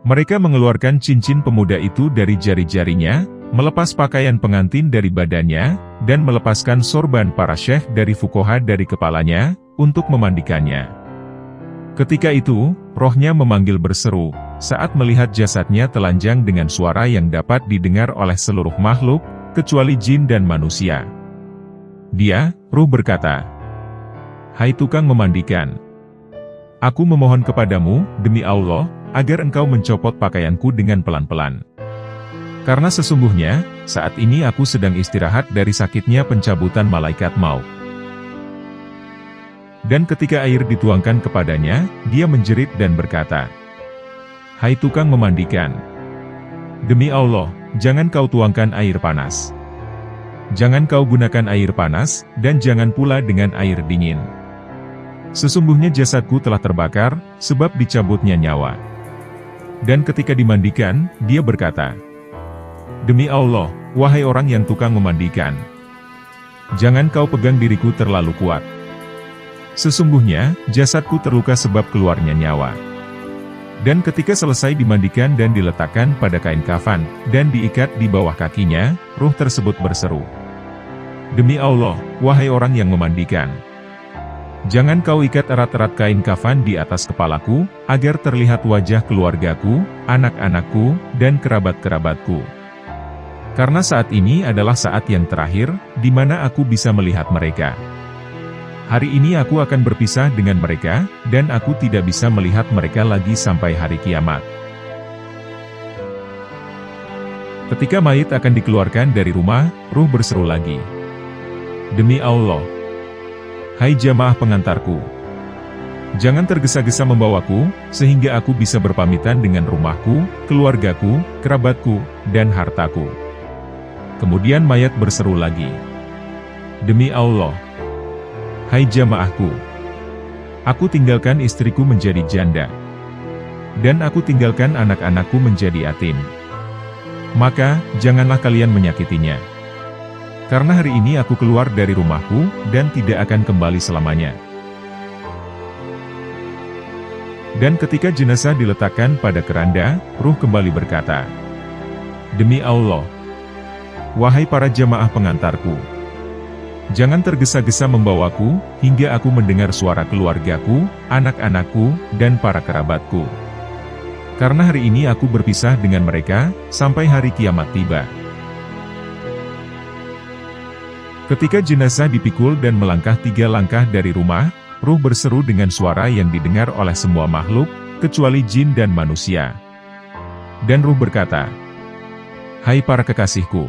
Mereka mengeluarkan cincin pemuda itu dari jari-jarinya, melepas pakaian pengantin dari badannya, dan melepaskan sorban para syekh dari fuqaha dari kepalanya, untuk memandikannya. Ketika itu, rohnya memanggil berseru, saat melihat jasadnya telanjang dengan suara yang dapat didengar oleh seluruh makhluk, kecuali jin dan manusia. Dia, ruh berkata, hai tukang memandikan, aku memohon kepadamu, demi Allah, agar engkau mencopot pakaianku dengan pelan-pelan. Karena sesungguhnya, saat ini aku sedang istirahat dari sakitnya pencabutan malaikat maut. Dan ketika air dituangkan kepadanya, dia menjerit dan berkata, hai tukang memandikan, demi Allah, jangan kau tuangkan air panas. Jangan kau gunakan air panas, dan jangan pula dengan air dingin. Sesungguhnya jasadku telah terbakar, sebab dicabutnya nyawa. Dan ketika dimandikan, dia berkata, demi Allah, wahai orang yang tukang memandikan, jangan kau pegang diriku terlalu kuat. Sesungguhnya, jasadku terluka sebab keluarnya nyawa. Dan ketika selesai dimandikan dan diletakkan pada kain kafan, dan diikat di bawah kakinya, ruh tersebut berseru, demi Allah, wahai orang yang memandikan, jangan kau ikat erat-erat kain kafan di atas kepalaku, agar terlihat wajah keluargaku, anak-anakku, dan kerabat-kerabatku. Karena saat ini adalah saat yang terakhir, di mana aku bisa melihat mereka. Hari ini aku akan berpisah dengan mereka, dan aku tidak bisa melihat mereka lagi sampai hari kiamat. Ketika mayit akan dikeluarkan dari rumah, ruh berseru lagi, demi Allah, hai jamaah pengantarku, jangan tergesa-gesa membawaku, sehingga aku bisa berpamitan dengan rumahku, keluargaku, kerabatku, dan hartaku. Kemudian mayat berseru lagi, demi Allah, hai jamaahku, aku tinggalkan istriku menjadi janda, dan aku tinggalkan anak-anakku menjadi yatim. Maka, janganlah kalian menyakitinya. Karena hari ini aku keluar dari rumahku, dan tidak akan kembali selamanya. Dan ketika jenazah diletakkan pada keranda, ruh kembali berkata, demi Allah, wahai para jamaah pengantarku, jangan tergesa-gesa membawaku, hingga aku mendengar suara keluargaku, anak-anakku, dan para kerabatku. Karena hari ini aku berpisah dengan mereka, sampai hari kiamat tiba. Ketika jenazah dipikul dan melangkah 3 langkah dari rumah, ruh berseru dengan suara yang didengar oleh semua makhluk, kecuali jin dan manusia. Dan ruh berkata, hai para kekasihku,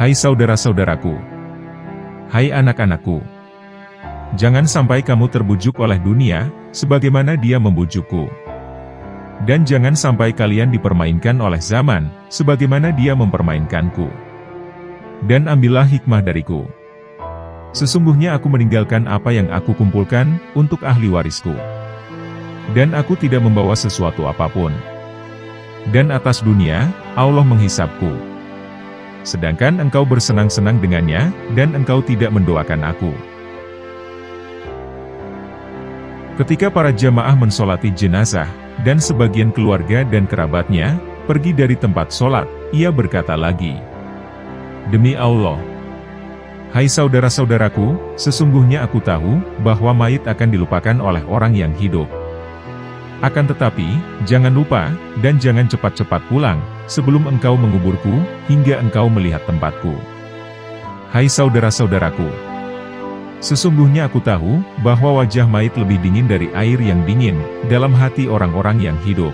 hai saudara-saudaraku, hai anak-anakku, jangan sampai kamu terbujuk oleh dunia, sebagaimana dia membujukku. Dan jangan sampai kalian dipermainkan oleh zaman, sebagaimana dia mempermainkanku. Dan ambillah hikmah dariku. Sesungguhnya aku meninggalkan apa yang aku kumpulkan, untuk ahli warisku. Dan aku tidak membawa sesuatu apapun. Dan atas dunia, Allah menghisapku. Sedangkan engkau bersenang-senang dengannya, dan engkau tidak mendoakan aku. Ketika para jamaah mensolati jenazah, dan sebagian keluarga dan kerabatnya, pergi dari tempat sholat, ia berkata lagi, "Demi Allah, hai saudara-saudaraku, sesungguhnya aku tahu, bahwa mayit akan dilupakan oleh orang yang hidup. Akan tetapi, jangan lupa, dan jangan cepat-cepat pulang, sebelum engkau menguburku, hingga engkau melihat tempatku. Hai saudara-saudaraku, sesungguhnya aku tahu, bahwa wajah mayit lebih dingin dari air yang dingin, dalam hati orang-orang yang hidup.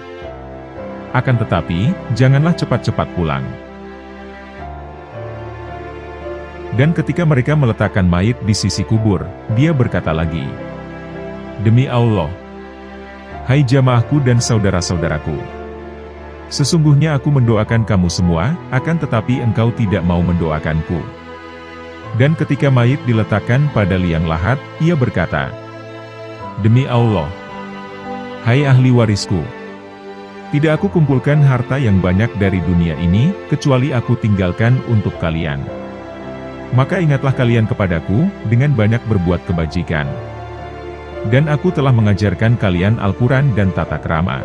Akan tetapi, janganlah cepat-cepat pulang." Dan ketika mereka meletakkan mayit di sisi kubur, dia berkata lagi, "Demi Allah, hai jamaahku dan saudara-saudaraku, sesungguhnya aku mendoakan kamu semua, akan tetapi engkau tidak mau mendoakanku." Dan ketika mayit diletakkan pada liang lahat, ia berkata, "Demi Allah, hai ahli warisku, tidak aku kumpulkan harta yang banyak dari dunia ini, kecuali aku tinggalkan untuk kalian. Maka ingatlah kalian kepadaku, dengan banyak berbuat kebajikan. Dan aku telah mengajarkan kalian Al-Quran dan tata krama.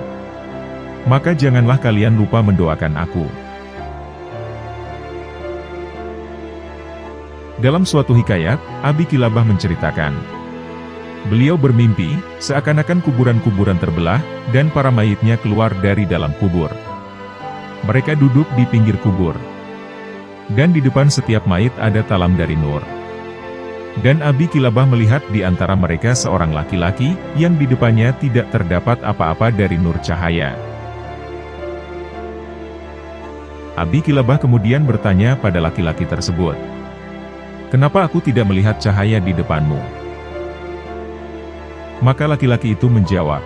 Maka janganlah kalian lupa mendoakan aku." Dalam suatu hikayat, Abi Kilabah menceritakan, beliau bermimpi, seakan-akan kuburan-kuburan terbelah, dan para mayitnya keluar dari dalam kubur. Mereka duduk di pinggir kubur. Dan di depan setiap mayit ada talam dari nur. Dan Abi Kilabah melihat di antara mereka seorang laki-laki, yang di depannya tidak terdapat apa-apa dari nur cahaya. Abi Kilabah kemudian bertanya pada laki-laki tersebut, "Kenapa aku tidak melihat cahaya di depanmu?" Maka laki-laki itu menjawab,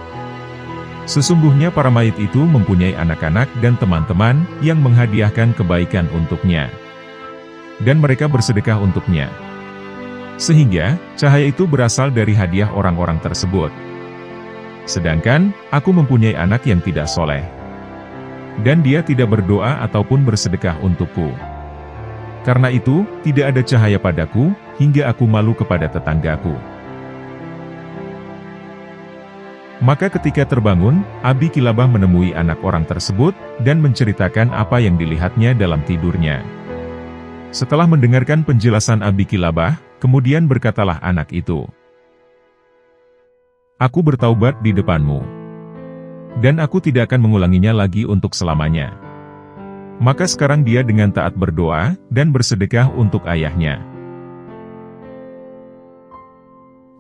"Sesungguhnya para mayit itu mempunyai anak-anak dan teman-teman, yang menghadiahkan kebaikan untuknya. Dan mereka bersedekah untuknya. Sehingga, cahaya itu berasal dari hadiah orang-orang tersebut. Sedangkan, aku mempunyai anak yang tidak soleh. Dan dia tidak berdoa ataupun bersedekah untukku. Karena itu, tidak ada cahaya padaku, hingga aku malu kepada tetanggaku." Maka ketika terbangun, Abi Kilabah menemui anak orang tersebut, dan menceritakan apa yang dilihatnya dalam tidurnya. Setelah mendengarkan penjelasan Abi Kilabah, kemudian berkatalah anak itu, "Aku bertaubat di depanmu. Dan aku tidak akan mengulanginya lagi untuk selamanya." Maka sekarang dia dengan taat berdoa, dan bersedekah untuk ayahnya.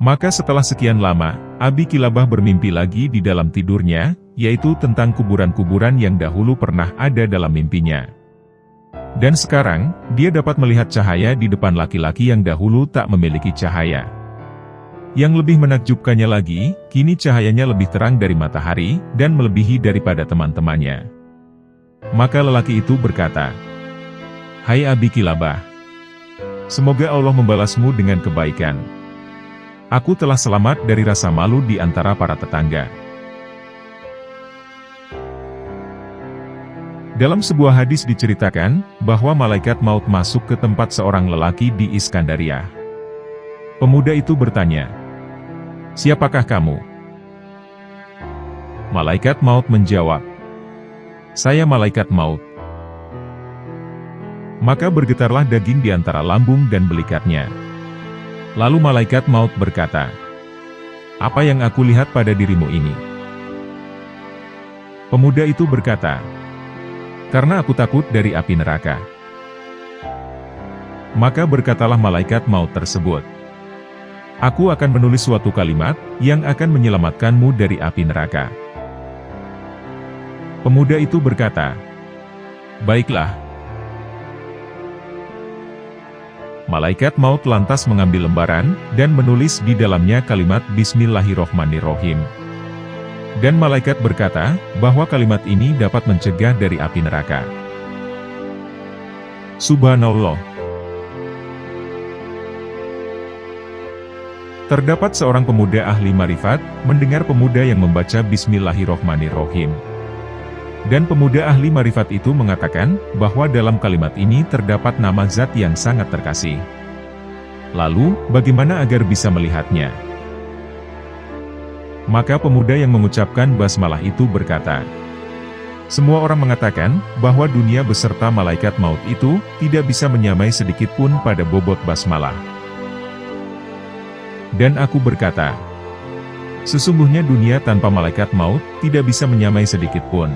Maka setelah sekian lama, Abi Kilabah bermimpi lagi di dalam tidurnya, yaitu tentang kuburan-kuburan yang dahulu pernah ada dalam mimpinya. Dan sekarang, dia dapat melihat cahaya di depan laki-laki yang dahulu tak memiliki cahaya. Yang lebih menakjubkannya lagi, kini cahayanya lebih terang dari matahari, dan melebihi daripada teman-temannya. Maka lelaki itu berkata, "Hai Abi Kilabah, semoga Allah membalasmu dengan kebaikan. Aku telah selamat dari rasa malu di antara para tetangga." Dalam sebuah hadis diceritakan, bahwa malaikat maut masuk ke tempat seorang lelaki di Iskandaria. Pemuda itu bertanya, "Siapakah kamu?" Malaikat maut menjawab, "Saya malaikat maut." Maka bergetarlah daging di antara lambung dan belikatnya. Lalu malaikat maut berkata, "Apa yang aku lihat pada dirimu ini?" Pemuda itu berkata, "Karena aku takut dari api neraka." Maka berkatalah malaikat maut tersebut, "Aku akan menulis suatu kalimat, yang akan menyelamatkanmu dari api neraka." Pemuda itu berkata, "Baiklah." Malaikat maut lantas mengambil lembaran, dan menulis di dalamnya kalimat Bismillahirrohmanirrohim. Dan malaikat berkata, bahwa kalimat ini dapat mencegah dari api neraka. Subhanallah. Terdapat seorang pemuda ahli marifat, mendengar pemuda yang membaca Bismillahirrohmanirrohim. Dan pemuda ahli marifat itu mengatakan, bahwa dalam kalimat ini terdapat nama zat yang sangat terkasih. Lalu, bagaimana agar bisa melihatnya? Maka pemuda yang mengucapkan basmalah itu berkata, semua orang mengatakan, bahwa dunia beserta malaikat maut itu, tidak bisa menyamai sedikit pun pada bobot basmalah. Dan aku berkata, sesungguhnya dunia tanpa malaikat maut, tidak bisa menyamai sedikit pun.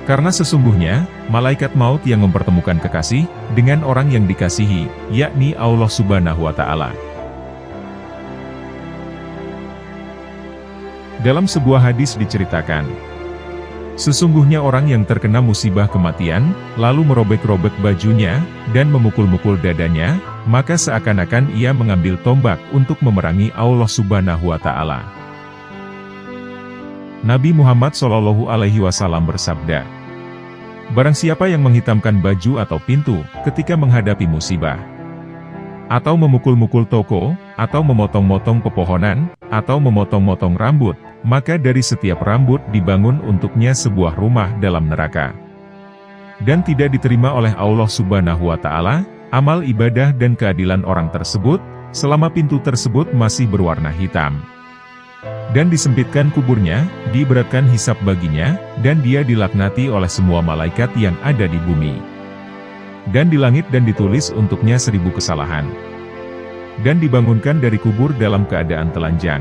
Karena sesungguhnya, malaikat maut yang mempertemukan kekasih, dengan orang yang dikasihi, yakni Allah Subhanahu wa Ta'ala. Dalam sebuah hadis diceritakan, sesungguhnya orang yang terkena musibah kematian, lalu merobek-robek bajunya, dan memukul-mukul dadanya, maka seakan-akan ia mengambil tombak untuk memerangi Allah Subhanahu wa Ta'ala. Nabi Muhammad SAW bersabda, barang siapa yang menghitamkan baju atau pintu ketika menghadapi musibah, atau memukul-mukul toko, atau memotong-motong pepohonan, atau memotong-motong rambut, maka dari setiap rambut dibangun untuknya sebuah rumah dalam neraka. Dan tidak diterima oleh Allah Subhanahu wa Ta'ala, amal ibadah dan keadilan orang tersebut, selama pintu tersebut masih berwarna hitam. Dan disempitkan kuburnya, diberatkan hisab baginya, dan dia dilaknati oleh semua malaikat yang ada di bumi. Dan di langit dan ditulis untuknya 1000 kesalahan. Dan dibangunkan dari kubur dalam keadaan telanjang.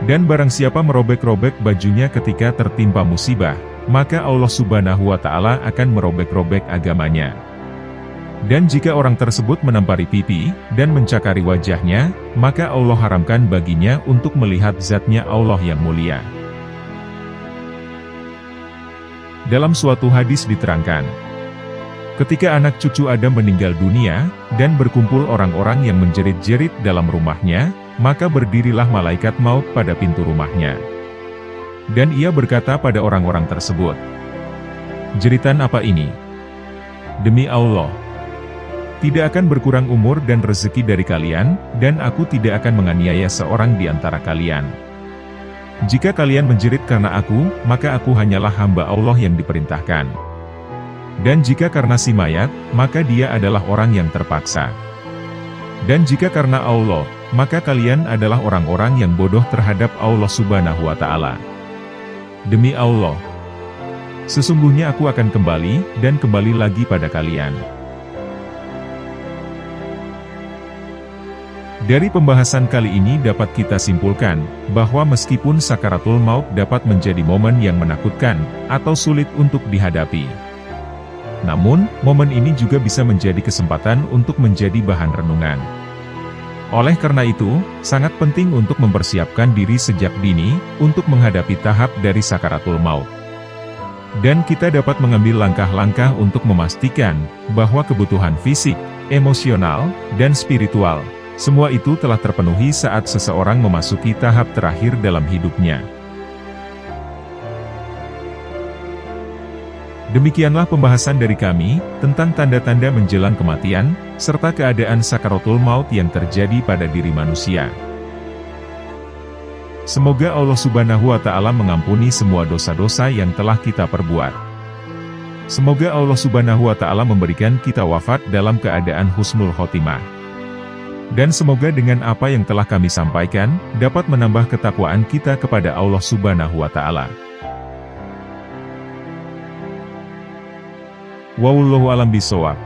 Dan barang siapa merobek-robek bajunya ketika tertimpa musibah, maka Allah Subhanahu wa Ta'ala akan merobek-robek agamanya. Dan jika orang tersebut menampari pipi, dan mencakari wajahnya, maka Allah haramkan baginya untuk melihat zatnya Allah yang mulia. Dalam suatu hadis diterangkan, ketika anak cucu Adam meninggal dunia, dan berkumpul orang-orang yang menjerit-jerit dalam rumahnya, maka berdirilah malaikat maut pada pintu rumahnya. Dan ia berkata pada orang-orang tersebut, jeritan apa ini? Demi Allah, tidak akan berkurang umur dan rezeki dari kalian, dan aku tidak akan menganiaya seorang di antara kalian. Jika kalian menjerit karena aku, maka aku hanyalah hamba Allah yang diperintahkan. Dan jika karena si mayat, maka dia adalah orang yang terpaksa. Dan jika karena Allah, maka kalian adalah orang-orang yang bodoh terhadap Allah Subhanahu wa Ta'ala. Demi Allah, sesungguhnya aku akan kembali, dan kembali lagi pada kalian. Dari pembahasan kali ini dapat kita simpulkan, bahwa meskipun sakaratul maut dapat menjadi momen yang menakutkan, atau sulit untuk dihadapi, namun, momen ini juga bisa menjadi kesempatan untuk menjadi bahan renungan. Oleh karena itu, sangat penting untuk mempersiapkan diri sejak dini, untuk menghadapi tahap dari sakaratul maut. Dan kita dapat mengambil langkah-langkah untuk memastikan, bahwa kebutuhan fisik, emosional, dan spiritual, semua itu telah terpenuhi saat seseorang memasuki tahap terakhir dalam hidupnya. Demikianlah pembahasan dari kami, tentang tanda-tanda menjelang kematian, serta keadaan sakaratul maut yang terjadi pada diri manusia. Semoga Allah Subhanahu wa Ta'ala mengampuni semua dosa-dosa yang telah kita perbuat. Semoga Allah Subhanahu wa Ta'ala memberikan kita wafat dalam keadaan husnul khotimah. Dan semoga dengan apa yang telah kami sampaikan, dapat menambah ketakwaan kita kepada Allah Subhanahu wa Ta'ala. Wallahu a'lam bishawab.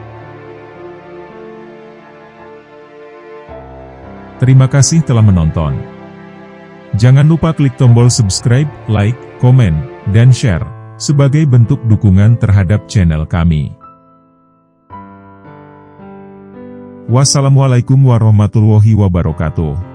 Terima kasih telah menonton. Jangan lupa klik tombol subscribe, like, komen, dan share, sebagai bentuk dukungan terhadap channel kami. Wassalamualaikum warahmatullahi wabarakatuh.